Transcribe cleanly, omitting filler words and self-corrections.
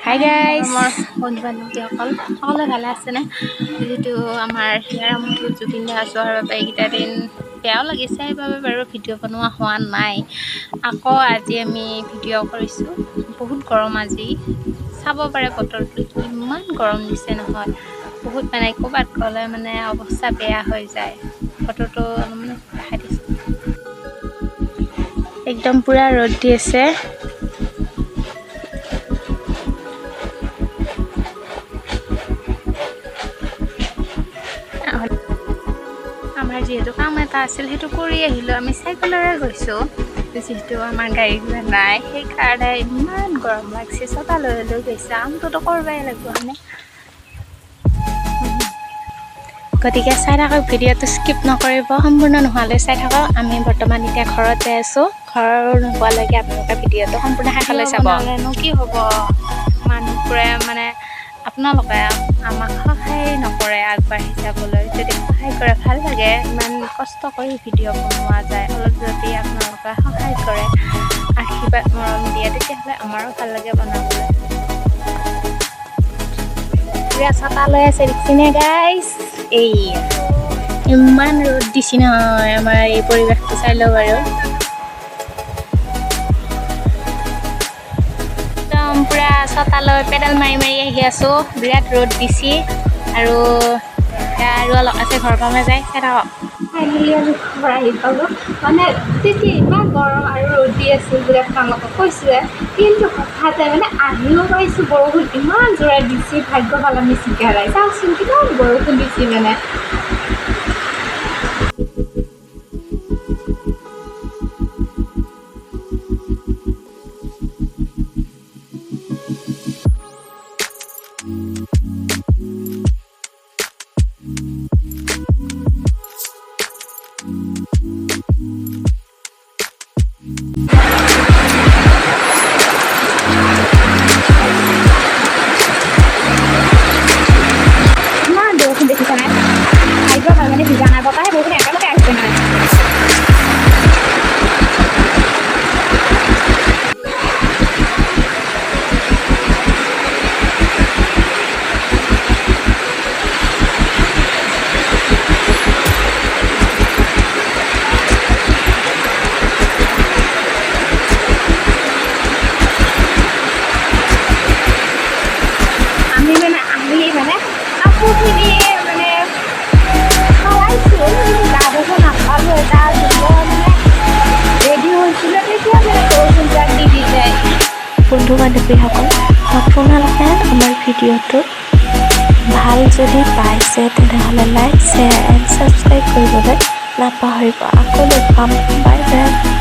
Hi guys আমাৰ বন্ধু বান্ধৱীসকল সকলোৱে ভালে আছেনে? যিহেতু আমাৰ হিয়াৰ আমঠু জুবিন দা যোৱাৰ বাবে এইকেইটা দিন বেয়াও লাগিছে, সেইবাবে বাৰু ভিডিঅ' বনোৱা হোৱা নাই। আকৌ আজি আমি ভিডিঅ' কৰিছোঁ। বহুত গৰম আজি, চাব পাৰে বতৰটো ইমান গৰম দিছে নহয়, বহুত মানে ক'ৰবাত গ'লে মানে অৱস্থা বেয়া হৈ যায়। বতৰটো অলপমান দেখাই দিছোঁ, একদম পূৰা ৰ'দ দি আছে। আমাৰ যিহেতু কাম এটা আছিল সেইটো কৰি আহিলোঁ, আমি চাইকেলেৰে গৈছোঁ। যিহেতু আমাৰ গাড়ী ঘোঁৰা নাই, সেইকাৰণে ইমান গৰম লাগছে। ছটা লৈ গৈছে, আমটোতো কৰিবই লাগিব হয়নে? গতিকে চাই থাকক, ভিডিঅ'টো স্কিপ নকৰিব, সম্পূৰ্ণ নোহোৱালৈ চাই থাকক। আমি বৰ্তমান এতিয়া ঘৰত যাই আছোঁ। ঘৰৰ নোপোৱালৈকে আপোনালোকে ভিডিঅ'টো সম্পূৰ্ণ শেষলৈ চাব। বনালেনো কি হ'ব, মানুহবোৰে মানে আপোনালোকে আমাক সহায় নকৰে আগবাঢ়ি যাবলৈ। যদি সহায় কৰে ভাল লাগে, ইমান কষ্ট কৰি ভিডিঅ' বনোৱা যায়। অলপ যদি আপোনালোকে সহায় কৰে, আশীৰ্বাদ মৰম দিয়ে, তেতিয়াহ'লে আমাৰো ভাল লাগে বনাবলৈ। ছাতা লৈ আছে দেখিছেনে গাইজ? এই ইমান ৰ'দ দিছে নহয়, আমাৰ এই পৰিৱেশটো চাই লওঁ বাৰু। একদম পূৰা ছটা লৈ পেডেল মাৰি মাৰি আহি আছোঁ। বিৰাট ৰ'দ দিছে আৰু অলপ আছে, ঘৰ পামে যায়। চাই থাকক। ফাইনেলি আমি ঘৰ আহি পালোঁ। মানে তেতিয়া ইমান গৰম আৰু ৰ'দ দি আছিল বুলি আপোনালোকক কৈছোঁৱে, কিন্তু হঠাতে মানে আহিও পাইছোঁ, বৰষুণ ইমান জোৰে দিছে। ভাগ্য ভাল আমি চিগাৰাই চাওকচোন, কিমান বৰষুণ দিছে মানে। ইমান বৰষুণ দেখিছানে? ভাগ্য ভাল মানে ভিজা নাই, বতাহে বৰষুণ একেলগে আহিছে মানে। আমি মানে আহি মানে কাপোৰখিনি মানে সলাইছোঁ, গা ধুব নাপালোঁ। তাৰ পিছত মানে ৰেডি হৈছিলোঁ, তেতিয়া মানে বৰষুণ যাক দি দিলে। বন্ধু বান্ধৱীসকল, আপোনালোকে আমাৰ ভিডিঅ'টো ভাল যদি পাইছে, তেনেহ'লে লাইক, শ্বেয়াৰ এণ্ড ছাবস্ক্ৰাইব কৰিবলৈ নাপাহৰিব। আকৌ লগ পাম, বাই বাই।